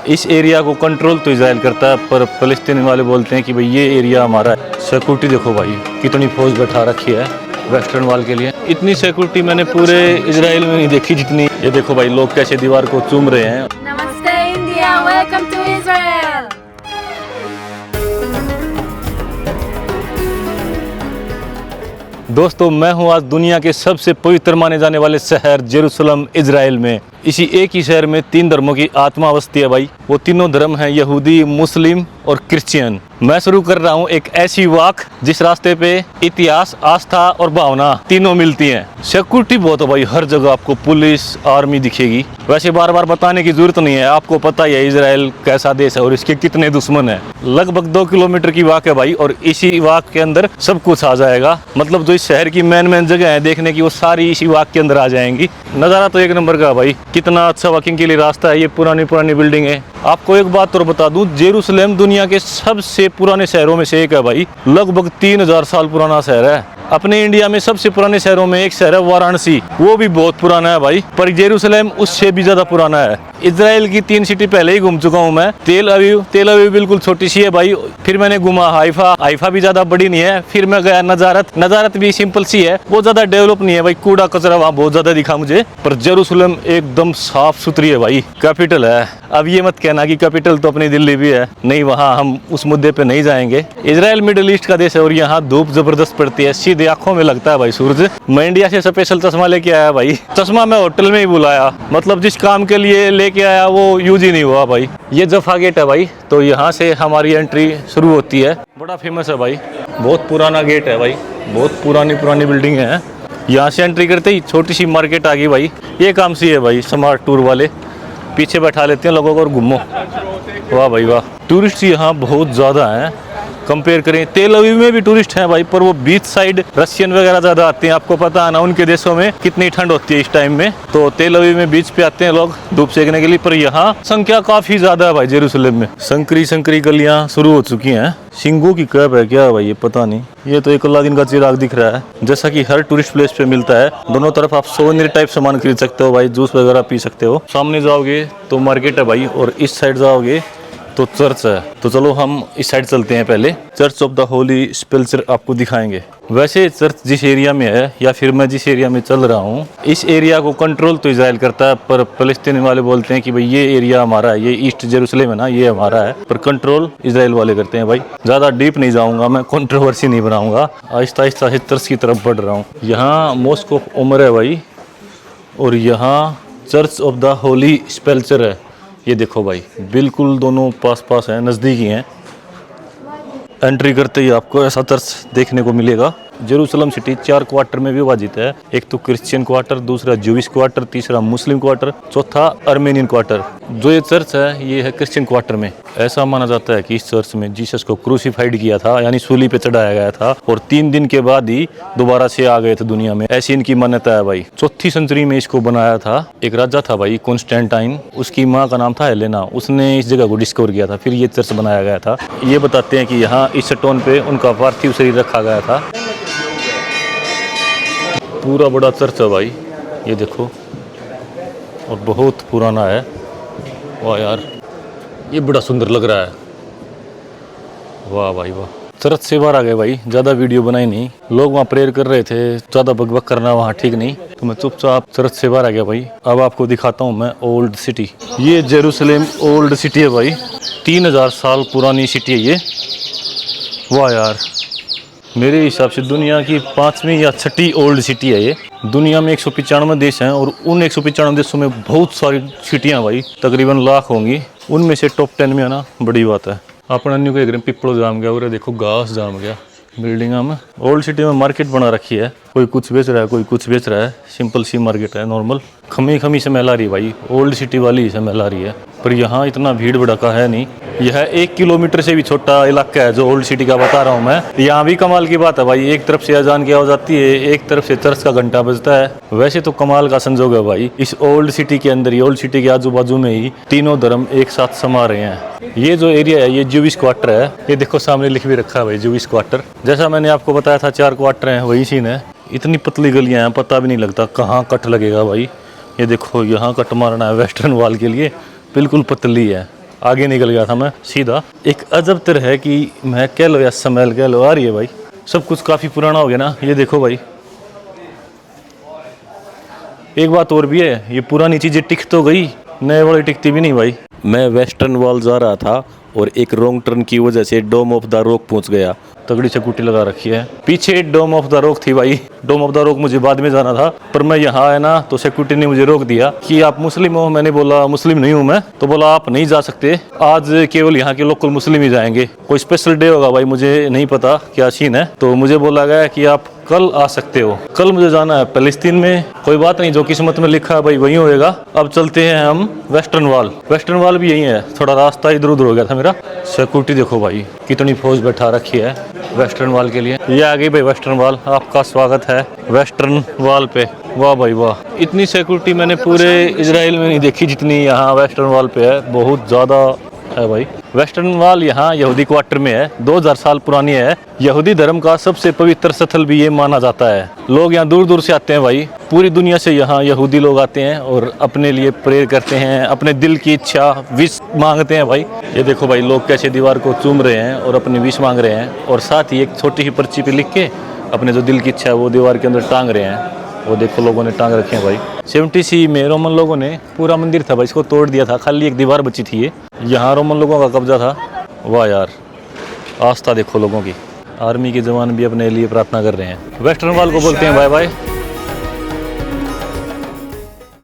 इस एरिया को कंट्रोल तो इजराइल करता है, पर फ़लस्तीन वाले बोलते हैं कि भाई ये एरिया हमारा है। सिक्योरिटी देखो भाई, कितनी फौज बैठा रखी है वेस्टर्न वॉल के लिए। इतनी सिक्योरिटी मैंने पूरे इजराइल में नहीं देखी जितनी। ये देखो भाई, लोग कैसे दीवार को चूम रहे हैं। नमस्ते इंडिया, वेलकम टू इजराइल। दोस्तों, मैं हूं आज दुनिया के सबसे पवित्र माने जाने वाले शहर जेरूशलम इजराइल में। इसी एक ही शहर में 3 धर्मों की आत्मा बसती है भाई। वो तीनों धर्म हैं यहूदी, मुस्लिम और क्रिश्चियन। मैं शुरू कर रहा हूँ एक ऐसी वॉक जिस रास्ते पे इतिहास, आस्था और भावना तीनों मिलती हैं। सिक्योरिटी बहुत है भाई, हर जगह आपको पुलिस, आर्मी दिखेगी। वैसे बार बार बताने की जरूरत नहीं है, आपको पता ही है इजराइल कैसा देश है और इसके कितने दुश्मन है। लगभग 2 किलोमीटर की वॉक है भाई, और इसी वॉक के अंदर सब कुछ आ जाएगा। मतलब जो इस शहर की मेन जगह है देखने की, वो सारी इसी वॉक के अंदर आ जाएंगी। नज़ारा तो एक नंबर का भाई, कितना अच्छा वॉकिंग के लिए रास्ता है। ये पुरानी बिल्डिंग है। आपको एक बात और बता दूं, जेरूशलेम दुनिया के सबसे पुराने शहरों में से एक है भाई। लगभग 3000 साल पुराना शहर है। अपने इंडिया में सबसे पुराने शहरों में एक शहर है वाराणसी, वो भी बहुत पुराना है भाई, पर जेरूशलेम उससे भी ज्यादा पुराना है। इजराइल की 3 सिटी पहले ही घूम चुका हूँ मैं। तेल अवीव बिल्कुल छोटी सी है भाई। फिर मैंने घूमा हाइफा भी ज्यादा बड़ी नहीं है। फिर मैं गया नजारत भी सिंपल सी है, वो ज्यादा डेवलप नहीं है भाई। कूड़ा कचरा वहाँ बहुत ज्यादा दिखा मुझे, पर जेरूशलेम एकदम साफ सुथरी है भाई। कैपिटल है। अब ये मत कहना कि कैपिटल तो अपनी दिल्ली भी है, नहीं, वहाँ हम उस मुद्दे पे नहीं जाएंगे। इजराइल मिडिल ईस्ट का देश है और यहाँ धूप जबरदस्त पड़ती है, सीधे आंखों में लगता है भाई सूरज। मैं इंडिया से स्पेशल चश्मा लेके आया भाई। चश्मा मैं होटल में ही बुलाया, मतलब जिस काम के लिए लेके आया वो यूज ही नहीं हुआ भाई। ये जफा गेट है भाई, तो यहाँ से हमारी एंट्री शुरू होती है। बड़ा फेमस है भाई, बहुत पुराना गेट है भाई, बहुत पुरानी बिल्डिंग है। यहाँ से एंट्री करते ही छोटी सी मार्केट आ गई भाई। ये काम सी है भाई, स्मार्ट टूर वाले पीछे बैठा लेते हैं लोगों को और घूमो। वाह भाई वाह, टूरिस्ट यहाँ बहुत ज़्यादा हैं। कंपेयर करें तेल अवीव में भी टूरिस्ट हैं भाई, पर वो बीच साइड रशियन वगैरह ज़्यादा आते हैं। आपको पता है ना उनके देशों में कितनी ठंड होती है इस टाइम में, तो तेल अवीव में बीच पे आते हैं लोग धूप सेकने के लिए। पर यहाँ संख्या काफ़ी ज़्यादा है भाई जेरूशलेम में। संकरी गलियाँ शुरू हो चुकी हैं। सिंगू की कैप है क्या भाई, ये पता नहीं। ये तो एक अलादीन का चिराग दिख रहा है, जैसा कि हर टूरिस्ट प्लेस पे मिलता है। दोनों तरफ आप सोवेनिर टाइप सामान खरीद सकते हो भाई, जूस वगैरह पी सकते हो। सामने जाओगे तो मार्केट है भाई, और इस साइड जाओगे तो चर्च है। तो चलो हम इस साइड चलते हैं। पहले चर्च ऑफ द होली स्पेल्चर आपको दिखाएंगे। वैसे चर्च जिस एरिया में है, या फिर मैं जिस एरिया में चल रहा हूँ, इस एरिया को कंट्रोल तो इजराइल करता है, पर फ़लस्तीन वाले बोलते हैं कि भाई ये एरिया हमारा है, ये ईस्ट जेरूशलेम है ना, ये हमारा है। पर कंट्रोल इजराइल वाले करते हैं भाई। ज़्यादा डीप नहीं जाऊँगा मैं, कंट्रोवर्सी नहीं बनाऊँगा। आहिस्ता से चर्च की तरफ बढ़ रहा हूँ। यहाँ मॉस्क ऑफ उमर है भाई, और यहाँ चर्च ऑफ द होली स्पेल्चर है। ये देखो भाई, बिल्कुल दोनों पास हैं, नज़दीकी हैं। एंट्री करते ही आपको ऐसा चर्च देखने को मिलेगा। जेरूशलम सिटी 4 क्वार्टर में विभाजित है। एक तो क्रिश्चियन क्वार्टर, दूसरा ज्यूइश क्वार्टर, तीसरा मुस्लिम क्वार्टर, चौथा अर्मेनियन क्वार्टर। जो ये चर्च है ये है क्रिश्चियन क्वार्टर में। ऐसा माना जाता है कि इस चर्च में जीसस को क्रूसीफाइड किया था, यानी सूली पे चढ़ाया गया था, और 3 दिन के बाद ही दोबारा से आ गए थे दुनिया में। ऐसी इनकी मान्यता है भाई। 4वीं सेंचुरी में इसको बनाया था। एक राजा था भाई कॉन्स्टेंटाइन, उसकी माँ का नाम था हेलेना, उसने इस जगह को डिस्कवर किया था, फिर ये चर्च बनाया गया था। ये बताते हैं कि यहाँ इस स्टोन पे उनका पार्थिव शरीर रखा गया था। पूरा बड़ा चर्च है भाई, ये देखो, और बहुत पुराना है। वाह यार, ये बड़ा सुंदर लग रहा है। वाह भाई वाह। चर्च से बाहर आ गए भाई, ज़्यादा वीडियो बनाई नहीं। लोग वहाँ प्रेयर कर रहे थे, ज़्यादा बकबक करना वहाँ ठीक नहीं, तो मैं चुपचाप चर्च से बाहर आ गया भाई। अब आपको दिखाता हूँ मैं ओल्ड सिटी। ये जेरूशलेम ओल्ड सिटी है भाई, 3000 साल पुरानी सिटी है ये। वाह यार, मेरे हिसाब से दुनिया की 5वीं या 6वीं ओल्ड सिटी है ये। दुनिया में 195 देश हैं, और उन 195 देशों में बहुत सारी सिटियाँ भाई, तकरीबन लाख होंगी। उनमें से टॉप 10 में आना बड़ी बात है। अपना न्यू के पिपलो जाम गया, और देखो घास जाम गया बिल्डिंगा में। ओल्ड सिटी में मार्केट बना रखी है, कोई कुछ बेच रहा है, कोई कुछ बेच रहा है। सिंपल सी मार्केट है, नॉर्मल। खमी स्मेल आ रही है भाई, ओल्ड सिटी वाली स्मेल आ रही है। पर यहाँ इतना भीड़ भड़का है नहीं। यह 1 किलोमीटर से भी छोटा इलाका है जो ओल्ड सिटी का बता रहा हूँ मैं। यहाँ भी कमाल की बात है भाई, एक तरफ से अजान की आवाज़ आती है, एक तरफ से चर्च का घंटा बजता है। वैसे तो कमाल का संजोग है भाई, इस ओल्ड सिटी के अंदर ही, ओल्ड सिटी के आजू बाजू में ही तीनों धर्म एक साथ समा रहे हैं। ये जो एरिया है ये ज्यूइश क्वार्टर है। ये देखो सामने लिख भी रखा है भाई, ज्यूइश क्वार्टर। जैसा मैंने आपको बताया था 4 क्वार्टर हैं, वही सीन है। इतनी पतली गलियां हैं, पता भी नहीं लगता कहाँ कट लगेगा भाई। ये देखो यहाँ कट मारना है वेस्टर्न वॉल के लिए, बिल्कुल पतली है। आगे निकल गया था मैं सीधा। एक अजब तरह है कि मैं कह लो या स्मेल कह लो आ रही है भाई। सब कुछ काफ़ी पुराना हो गया ना। ये देखो भाई, एक बात और भी है, ये पुरानी चीज़ें टिक तो गई, नए वाली टिकती भी नहीं भाई। मैं वेस्टर्न वॉल जा रहा था और एक रॉन्ग टर्न की वजह से डोम ऑफ द रॉक पहुंच गया। तगड़ी चकुटी लगा रखी है, पीछे डोम ऑफ द रॉक थी भाई। डोम ऑफ द रॉक मुझे बाद में जाना था, पर मैं यहाँ आया ना तो सिक्योरिटी ने मुझे रोक दिया कि आप मुस्लिम हो। मैंने बोला मुस्लिम नहीं हूँ मैं, तो बोला आप नहीं जा सकते, आज केवल यहाँ के लोकल मुस्लिम ही जाएंगे। कोई स्पेशल डे होगा भाई, मुझे नहीं पता क्या सीन है। तो मुझे बोला गया कि आप कल आ सकते हो। कल मुझे जाना है फिलिस्तीन में। कोई बात नहीं, जो किस्मत में लिखा है भाई वही होएगा। अब चलते हैं हम वेस्टर्न वॉल। वेस्टर्न वॉल भी यही है, थोड़ा रास्ता इधर उधर हो गया था मेरा। सिक्योरिटी देखो भाई, कितनी फौज बैठा रखी है वेस्टर्न वॉल के लिए। ये आ गई भाई वेस्टर्न वॉल, आपका स्वागत है वेस्टर्न वॉल पे। वाह भाई वाह, इतनी सिक्योरिटी मैंने पूरे इजराइल में नहीं देखी जितनी यहाँ वेस्टर्न वॉल पे है। बहुत ज़्यादा है भाई। वेस्टर्न वॉल यहाँ यहूदी क्वार्टर में है, 2000 साल पुरानी है। यहूदी धर्म का सबसे पवित्र स्थल भी ये माना जाता है। लोग यहाँ दूर दूर से आते हैं भाई, पूरी दुनिया से यहाँ यहूदी लोग आते हैं और अपने लिए प्रेयर करते हैं, अपने दिल की इच्छा विश मांगते हैं भाई। ये देखो भाई, लोग कैसे दीवार को चूम रहे हैं और अपनी विश मांग रहे हैं, और साथ ही एक छोटी सी पर्ची पे लिख के अपने जो दिल की इच्छा है वो दीवार के अंदर टांग रहे हैं। वो देखो लोगों ने टांग रखे हैं भाई। 70 में रोमन लोगों ने पूरा मंदिर था भाई, इसको तोड़ दिया था, खाली एक दीवार बची थी। ये यहाँ रोमन लोगों का कब्जा था। वाह यार, आस्था देखो लोगों की। आर्मी के जवान भी अपने लिए प्रार्थना कर रहे हैं। वेस्टर्न वॉल को बोलते हैं बाय बाय।